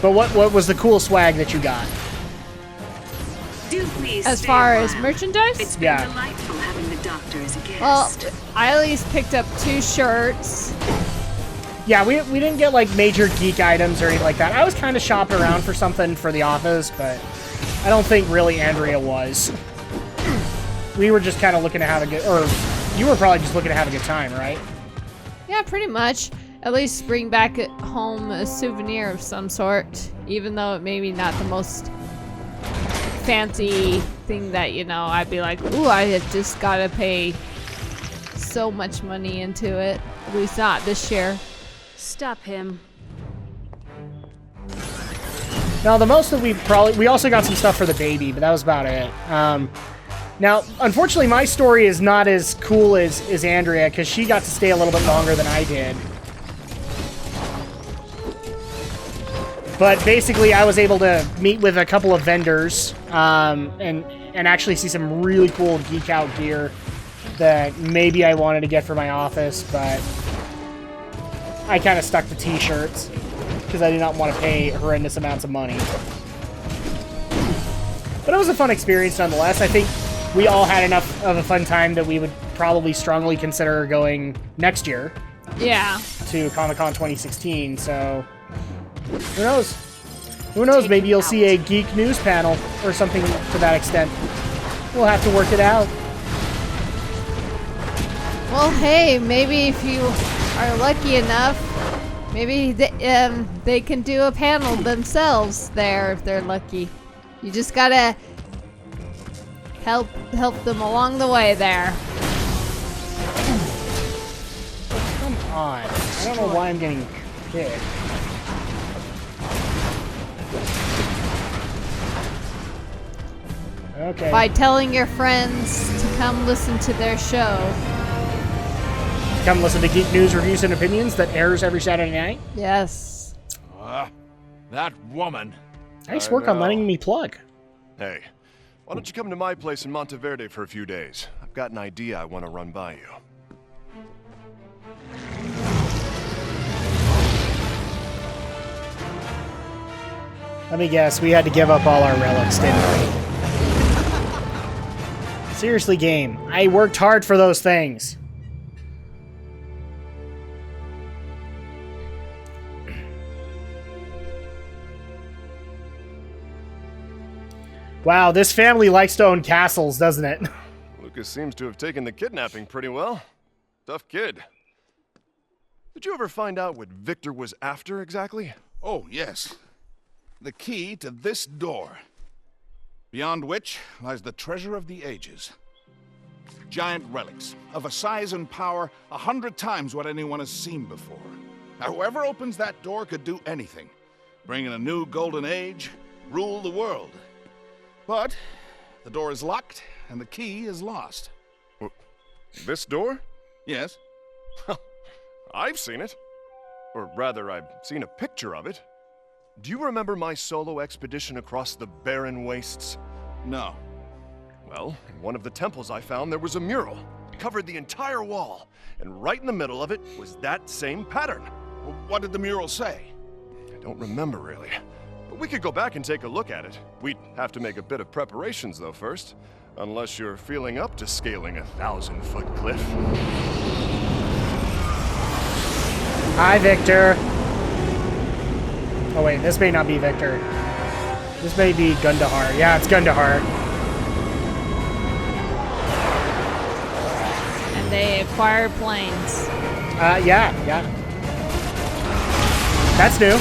But what was the cool swag that you got? Do please As stay far a as while. merchandise? It's been Yeah. delightful having the doctor as a guest. Well, I at least picked up 2 shirts. Yeah, we didn't get like major geek items or anything like that. I was kind of shopping around for something for the office, but I don't think really Andrea was. We were just kind of looking to have a good, or you were probably just looking to have a good time, right? Yeah, pretty much. At least bring back at home a souvenir of some sort, even though it may be not the most fancy thing that, you know, I'd be like, ooh, I have just got to pay so much money into it. At least not this year. Stop him. Now, the most that we also got some stuff for the baby, but that was about it. Now, unfortunately, my story is not as cool as Andrea, because she got to stay a little bit longer than I did. But basically, I was able to meet with a couple of vendors and actually see some really cool geek out gear that maybe I wanted to get for my office, but I kind of stuck to t-shirts because I did not want to pay horrendous amounts of money. But it was a fun experience nonetheless. I think we all had enough of a fun time that we would probably strongly consider going next year. Yeah. To Comic-Con 2016, so who knows? Who knows? Maybe you'll see a geek news panel or something to that extent. We'll have to work it out. Well, hey, maybe if you are lucky enough, maybe they can do a panel themselves there if they're lucky. You just gotta help them along the way there. Come on. I don't know why I'm getting kicked. Okay. By telling your friends to come listen to their show. Come listen to Geek News, Reviews, and Opinions that airs every Saturday night. Yes. That woman. Nice work on letting me plug. Hey, why don't you come to my place in Monteverde for a few days? I've got an idea I want to run by you. Let me guess, we had to give up all our relics, didn't we? Seriously, game. I worked hard for those things. Wow, this family likes to own castles, doesn't it? Lucas seems to have taken the kidnapping pretty well. Tough kid. Did you ever find out what Viktor was after exactly? Oh, yes. The key to this door. Beyond which lies the treasure of the ages. Giant relics of a size and power 100 times what anyone has seen before. Now, whoever opens that door could do anything. Bring in a new golden age, rule the world. But the door is locked and the key is lost. This door? Yes. I've seen it. Or rather, I've seen a picture of it. Do you remember my solo expedition across the barren wastes? No. Well, in one of the temples I found, there was a mural. It covered the entire wall. And right in the middle of it was that same pattern. Well, what did the mural say? I don't remember, really. But we could go back and take a look at it. We'd have to make a bit of preparations, though, first. Unless you're feeling up to scaling a 1,000-foot cliff. Hi, Viktor. Oh, wait, this may not be Viktor. This may be Gundahar. Yeah, it's Gundahar. And they acquire planes. Yeah. That's new.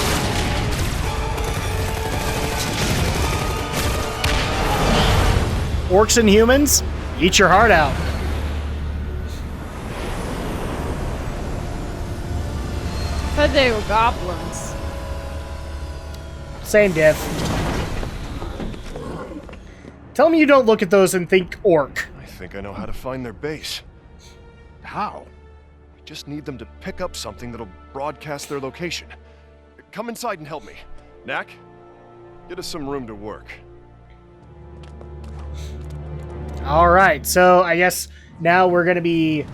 Orcs and humans, eat your heart out. I thought they were goblins. Same diff. Tell me you don't look at those and think orc. I think I know how to find their base. How? We just need them to pick up something that'll broadcast their location. Come inside and help me. Knack, get us some room to work. All right, so I guess now we're going to be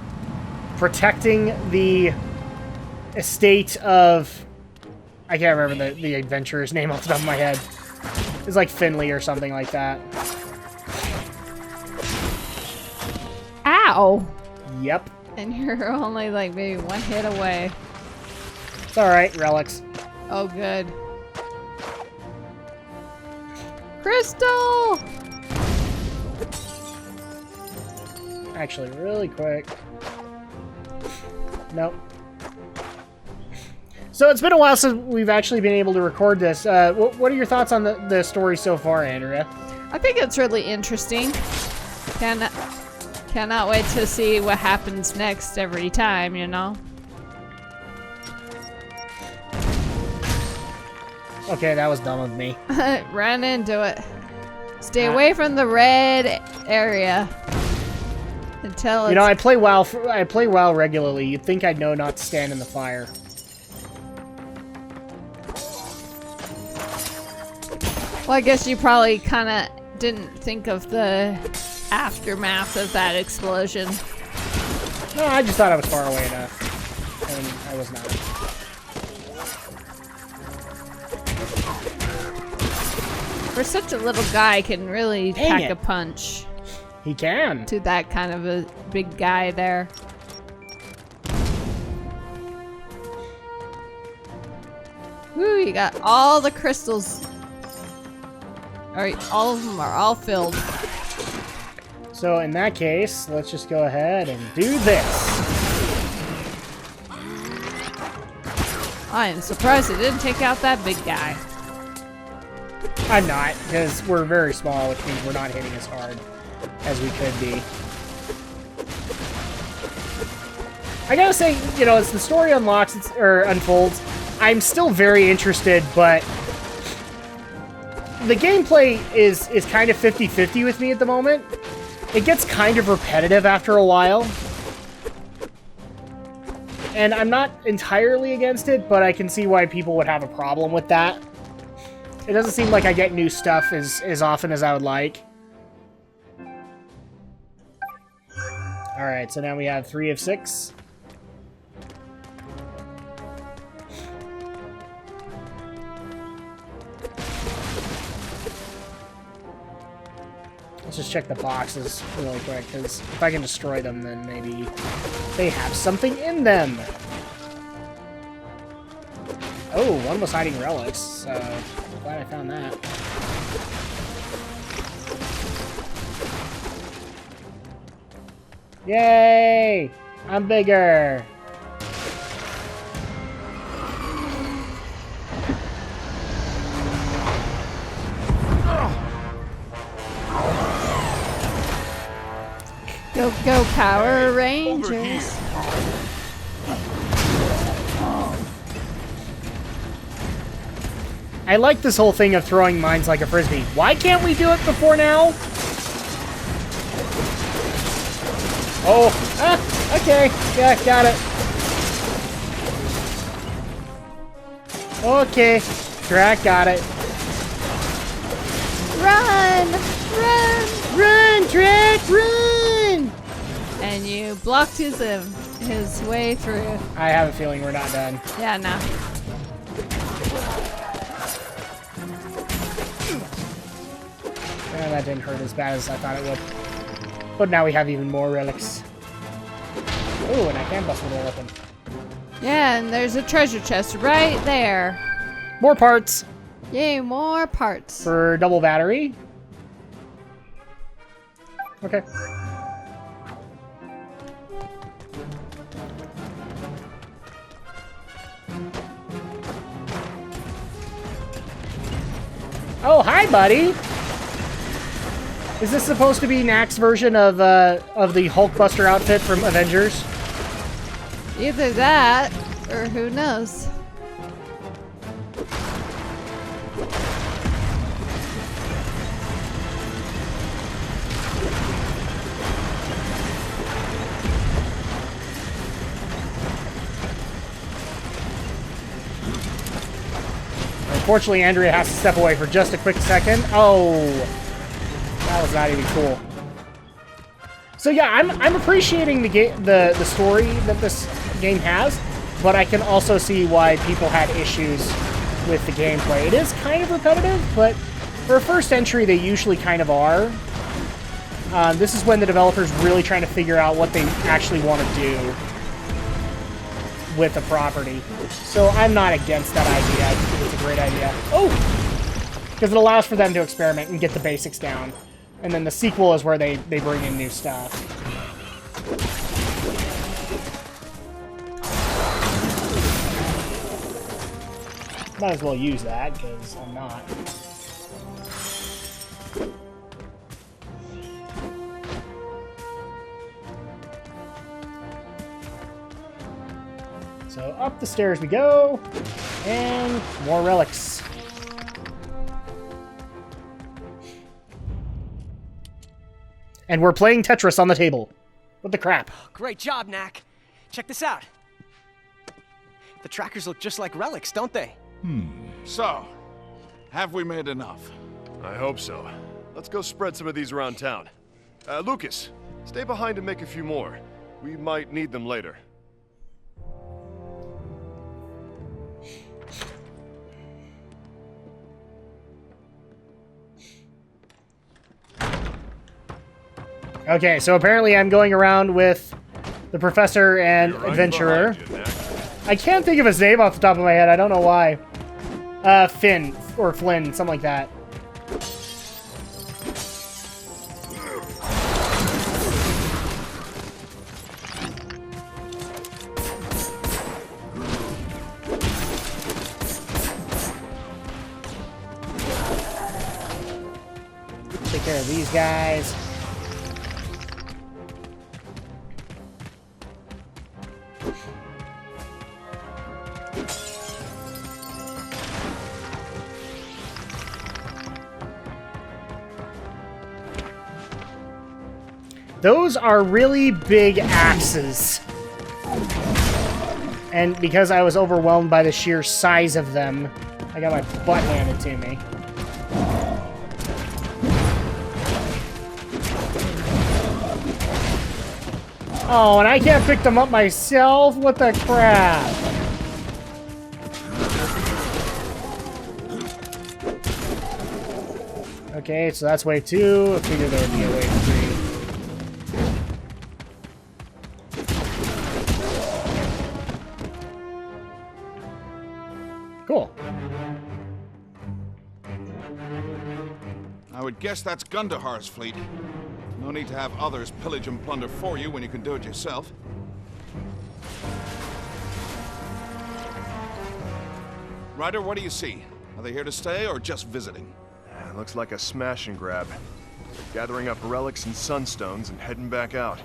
protecting the estate of I can't remember the adventurer's name off the top of my head. It's like Finley or something like that. Ow! Yep. And you're only like maybe one hit away. It's alright, relics. Oh, good. Crystal! Actually, really quick. Nope. So it's been a while since we've actually been able to record this. What are your thoughts on the story so far, Andrea? I think it's really interesting. Cannot wait to see what happens next every time, you know? Okay, that was dumb of me. Run into it. Stay away from the red area. Until it's... You know, I play WoW regularly. You'd think I'd know not to stand in the fire. Well, I guess you probably kind of didn't think of the aftermath of that explosion. No, I just thought I was far away enough. And I was not. For such a little guy, can really Dang pack it. a punch He can. to that kind of a big guy there. Woo, you got all the crystals. Alright, all of them are all filled. So in that case, let's just go ahead and do this. I am surprised it didn't take out that big guy. I'm not, because we're very small, which means we're not hitting as hard as we could be. I gotta say, you know, as the story unlocks or unfolds, I'm still very interested, but the gameplay is kind of 50-50 with me at the moment. It gets kind of repetitive after a while. And I'm not entirely against it, but I can see why people would have a problem with that. It doesn't seem like I get new stuff as often as I would like. Alright, so now we have 3 of 6. Let's just check the boxes really quick, because if I can destroy them, then maybe they have something in them. Oh, one was hiding relics, so I'm glad I found that. Yay! I'm bigger! Go, go, Power Rangers. I like this whole thing of throwing mines like a frisbee. Why can't we do it before now? Oh, okay. Yeah, got it. Okay, Drak got it. Run! Run! Run, Drak, run! And you blocked his way through. I have a feeling we're not done. Yeah, no. That didn't hurt as bad as I thought it would. But now we have even more relics. Oh, and I can bust the door open. Yeah, and there's a treasure chest right there. More parts Yay, more parts. for double battery. Okay. Oh, hi, buddy. Is this supposed to be Knack's version of the Hulkbuster outfit from Avengers? Either that, or who knows. Unfortunately, Andrea has to step away for just a quick second. Oh, that was not even cool. So yeah, I'm appreciating the story that this game has, but I can also see why people had issues with the gameplay. It is kind of repetitive, but for a first entry, they usually kind of are. This is when the developer's really trying to figure out what they actually want to do with the property. So I'm not against that idea. I think it's a great idea. Oh! Because it allows for them to experiment and get the basics down. And then the sequel is where they bring in new stuff. Might as well use that, because I'm not. So up the stairs we go, and more relics. And we're playing Tetris on the table. What the crap? Great job, Knack. Check this out. The trackers look just like relics, don't they? So, have we made enough? I hope so. Let's go spread some of these around town. Lucas, stay behind and make a few more. We might need them later. Okay, so apparently I'm going around with the professor and Right adventurer. behind you, Knack. I can't think of his name off the top of my head. I don't know why. Finn or Flynn, something like that. Take care of these guys. Those are really big axes. And because I was overwhelmed by the sheer size of them, I got my butt handed to me. Oh, and I can't pick them up myself? What the crap? Okay, so that's wave 2. I figured there would be a wave 3. Cool. I would guess that's Gundahar's fleet. No need to have others pillage and plunder for you when you can do it yourself. Ryder, what do you see? Are they here to stay or just visiting? Looks like a smash and grab. Gathering up relics and sunstones and heading back out.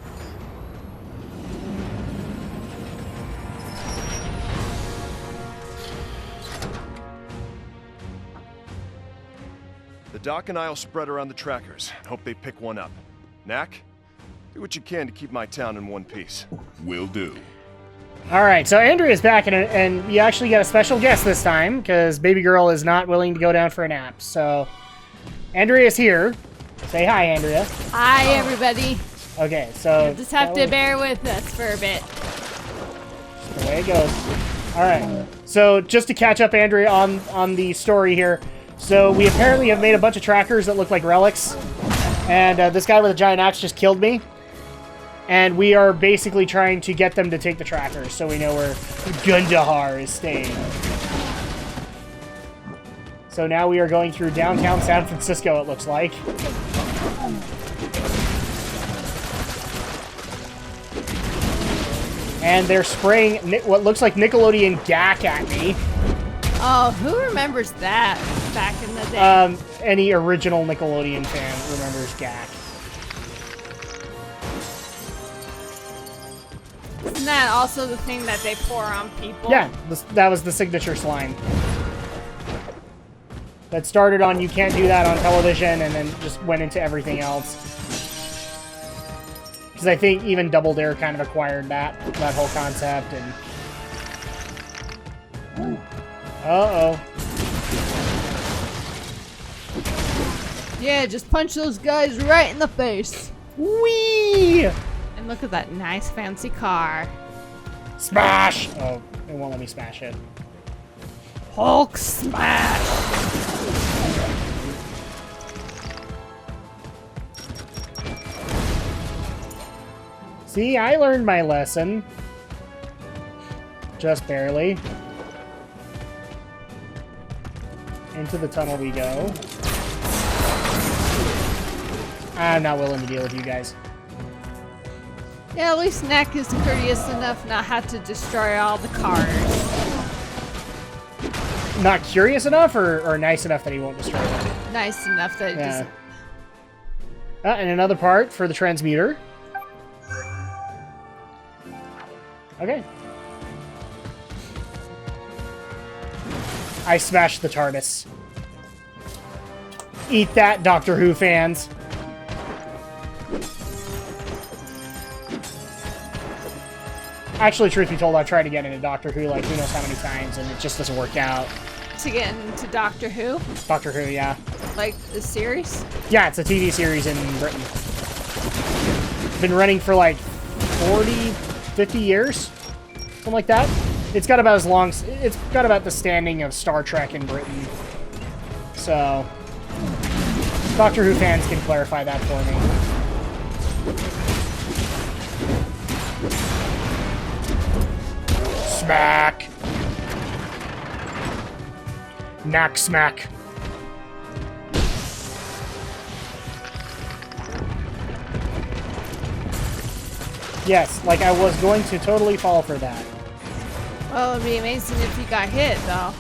The Doc and I'll spread around the trackers. Hope they pick one up. Knack, do what you can to keep my town in one piece. Will do. Alright, so Andrea's back, and you actually got a special guest this time, because Baby Girl is not willing to go down for a nap. So, Andrea's here. Say hi, Andrea. Hi, everybody. Okay, so... Just have to bear with us for a bit. The way it goes. Alright, so just to catch up, Andrea, on the story here. So, we apparently have made a bunch of trackers that look like relics. And this guy with a giant axe just killed me. And we are basically trying to get them to take the trackers so we know where Gundahar is staying. So now we are going through downtown San Francisco, it looks like. And they're spraying what looks like Nickelodeon Gak at me. Oh, who remembers that back in the day? Any original Nickelodeon fan remembers Gak. Isn't that also the thing that they pour on people? Yeah, that was the signature slime. That started on you can't do that on television and then just went into everything else. Because I think even Double Dare kind of acquired that whole concept and... Uh-oh. Yeah, just punch those guys right in the face. Whee! And look at that nice fancy car. Smash! Oh, it won't let me smash it. Hulk smash. See, I learned my lesson. Just barely. Into the tunnel we go. I'm not willing to deal with you guys. Yeah, at least Knack is courteous enough not have to destroy all the cars. Not curious enough or nice enough that he won't destroy them? Nice enough that it Yeah. doesn't. And another part for the transmuter. Okay. I smashed the TARDIS. Eat that, Doctor Who fans. Actually, truth be told, I've tried to get into Doctor Who like who knows how many times, and it just doesn't work out. To get into Doctor Who? Doctor Who, yeah. Like the series? Yeah, it's a TV series in Britain. Been running for like 40, 50 years? Something like that. It's got about it's got about the standing of Star Trek in Britain. So, Doctor Who fans can clarify that for me. Smack! Knack smack. Yes, like I was going to totally fall for that. Well, it'd be amazing if you got hit, though.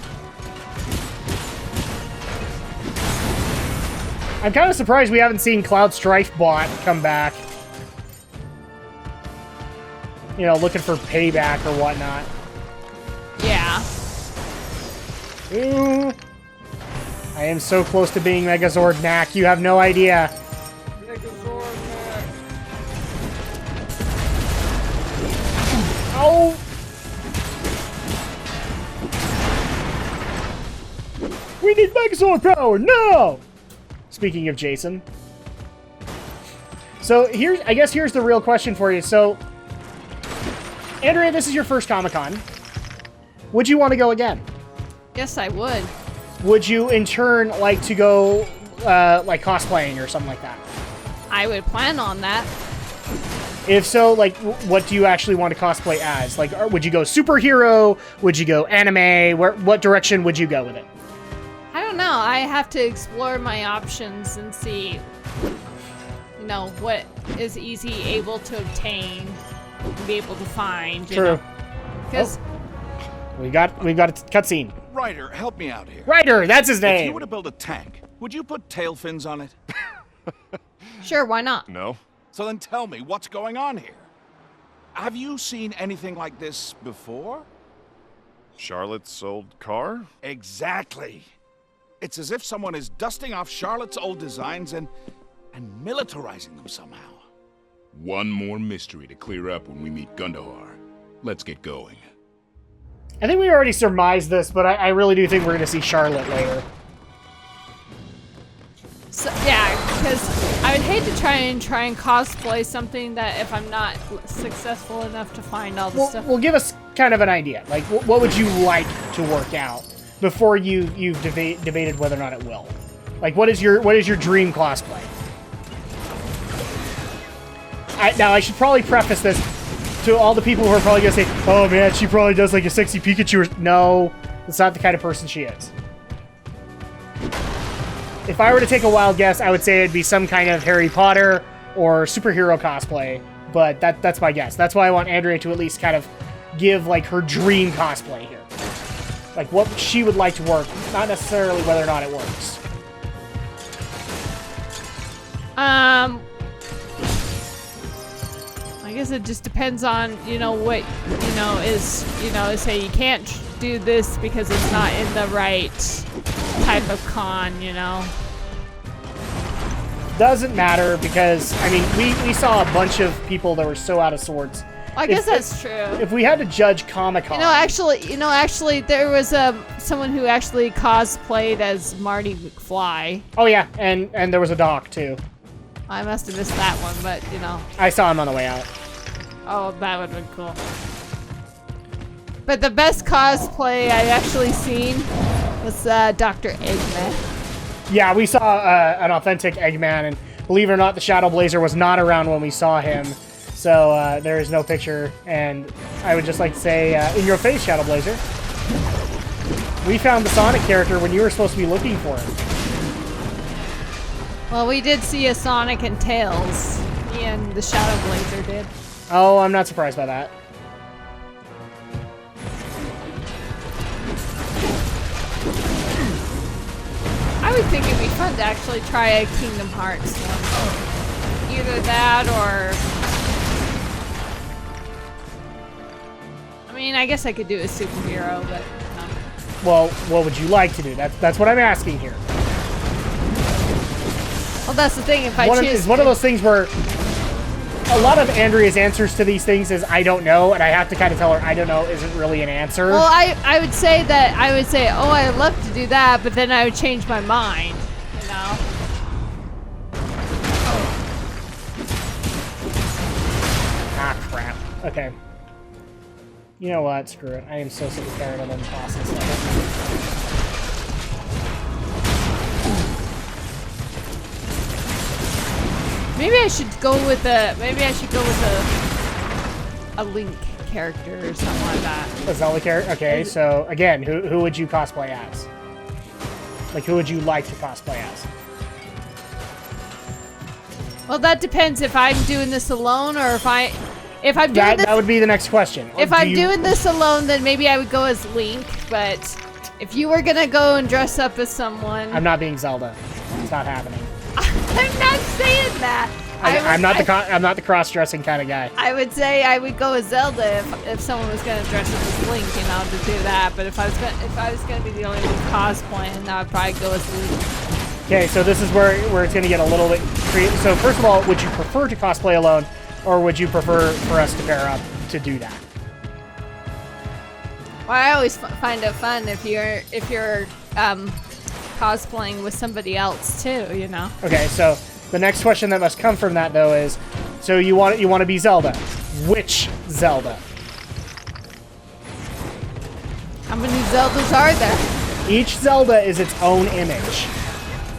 I'm kind of surprised we haven't seen Cloud Strife Bot come back. You know, looking for payback or whatnot. Yeah. Ooh. I am so close to being Megazord Knack, you have no idea. Oh! We need Megazord power, no! Speaking of Jason. So I guess here's the real question for you. So, Andrea, this is your first Comic-Con. Would you want to go again? Yes, I would. Would you, in turn, like to go, like, cosplaying or something like that? I would plan on that. If so, like, what do you actually want to cosplay as? Like, would you go superhero? Would you go anime? What direction would you go with it? I don't know. I have to explore my options and see, you know, what is able to obtain and be able to find. True. Because we got a cutscene. Ryder, help me out here. Ryder, that's his If name. you were to build a tank, would you put tail fins on it? sure, why not? No? So then tell me, what's going on here? Have you seen anything like this before? Charlotte's old car? Exactly. It's as if someone is dusting off Charlotte's old designs and militarizing them somehow. One more mystery to clear up when we meet Gundahar. Let's get going. I think we already surmised this, but I really do think we're going to see Charlotte later. So, yeah, because I would hate to try and cosplay something that if I'm not successful enough to find all the stuff. Well, give us kind of an idea. Like, what would you like to work out before you've debated whether or not it will? Like, what is your dream cosplay? Now, I should probably preface this to all the people who are probably going to say, oh man, she probably does like a sexy Pikachu. No, that's not the kind of person she is. If I were to take a wild guess, I would say it'd be some kind of Harry Potter or superhero cosplay, but that's my guess. That's why I want Andrea to at least kind of give like her dream cosplay here. Like what she would like to work, not necessarily whether or not it works. I guess it just depends on, what, say you can't do this because it's not in the right type of con, Doesn't matter because, I mean, we saw a bunch of people that were so out of sorts. I guess that's true. If we had to judge Comic-Con... Actually, there was someone who actually cosplayed as Marty McFly. Oh yeah, and there was a doc too. I must have missed that one, but, I saw him on the way out. Oh, that would have been cool. But the best cosplay I've actually seen Was Dr. Eggman. Yeah, we saw an authentic Eggman, and believe it or not, the Shadow Blazer was not around when we saw him. So there is no picture, and I would just like to say, in your face, Shadow Blazer. We found the Sonic character when you were supposed to be looking for him. Well, we did see a Sonic and Tails. Me and the Shadow Blazer did. Oh, I'm not surprised by that. I would think it'd be fun to actually try a Kingdom Hearts one. Either that or... I mean, I guess I could do a superhero, but no. Well, what would you like to do? That's what I'm asking here. Well, that's the thing. If I choose... It's one of those things where a lot of Andrea's answers to these things is I don't know, and I have to kind of tell her I don't know isn't really an answer. Well, I would say, oh, I'd love to do that, but then I would change my mind, you know? Ah, crap. Okay. You know what? Screw it. I am so sick and tired of them tossing stuff. Maybe I should go with a Link character or something like that. A Zelda character? Okay, so again, who would you cosplay as? Like, who would you like to cosplay as? Well, that depends if I'm doing this alone or if I'm doing this. That would be the next question. If I'm doing this alone, then maybe I would go as Link. But if you were gonna go and dress up as someone, I'm not being Zelda. It's not happening. I'm not saying that. I'm not the cross-dressing kind of guy. I would say I would go as Zelda if someone was gonna dress up as Link, you know, to do that. But if I was gonna be the only one cosplaying, I would probably go as Link. Okay, so this is where it's gonna get a little bit creative. So first of all, would you prefer to cosplay alone, or would you prefer for us to pair up to do that? Well, I always find it fun if you're cosplaying with somebody else too, you know. Okay, so the next question that must come from that though is, so you want to be Zelda? Which Zelda? How many Zeldas are there? Each Zelda is its own image.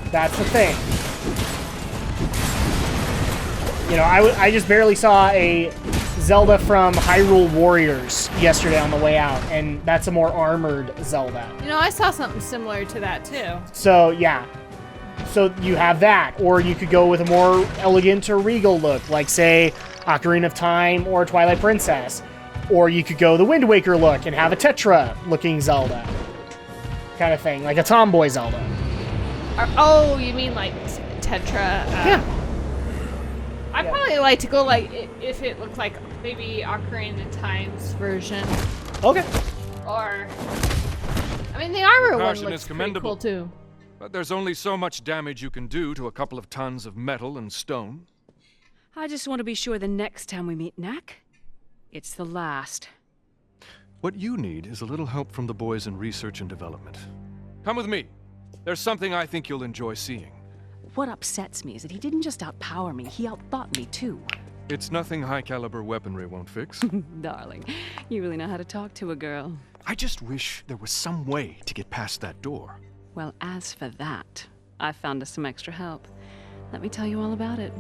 That's the thing. You know, I just barely saw a Zelda from Hyrule Warriors yesterday on the way out, and that's a more armored Zelda. You know, I saw something similar to that too. So, yeah. So you have that, or you could go with a more elegant or regal look, like, say, Ocarina of Time or Twilight Princess. Or you could go the Wind Waker look and have a Tetra-looking Zelda. Kind of thing, like a tomboy Zelda. Oh, you mean like Tetra? Yeah. I'd probably like to go like, if it looked like maybe Ocarina of Time's version. Okay. Or, I mean, the armor one Caution looks is pretty commendable. cool too. But there's only so much damage you can do to a couple of tons of metal and stone. I just want to be sure the next time we meet Knack, it's the last. What you need is a little help from the boys in research and development. Come with me. There's something I think you'll enjoy seeing. What upsets me is that he didn't just outpower me, he outthought me too. It's nothing high-caliber weaponry won't fix. Darling, you really know how to talk to a girl. I just wish there was some way to get past that door. Well, as for that, I found us some extra help. Let me tell you all about it.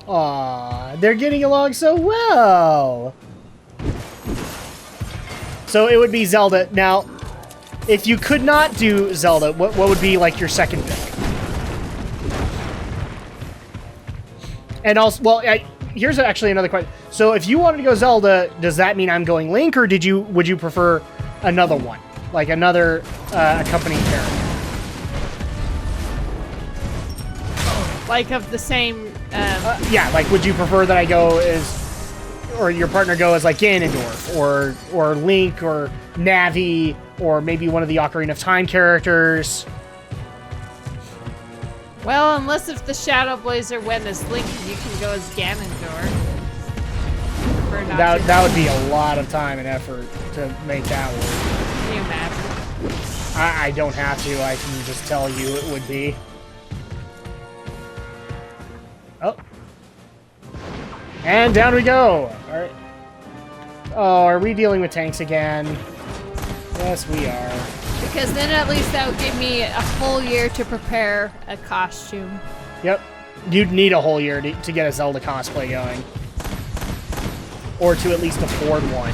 Aw, they're getting along so well. So it would be Zelda. Now, if you could not do Zelda, what would be like your second pick? And also, well, here's actually another question. So if you wanted to go Zelda, does that mean I'm going Link, or would you prefer another one, like another accompanying character? Like of the same. Yeah, like would you prefer that I go as, or your partner go as like Ganondorf, or Link, or Navi, or maybe one of the Ocarina of Time characters? Well, unless if the Shadow Blazer went as Link, you can go as Ganondorf. That would be a lot of time and effort to make that work. Can you imagine? I don't have to. I can just tell you it would be. Oh. And down we go. All right. Oh, are we dealing with tanks again? Yes, we are. Because then at least that would give me a full year to prepare a costume. Yep. You'd need a whole year to get a Zelda cosplay going. Or to at least afford one.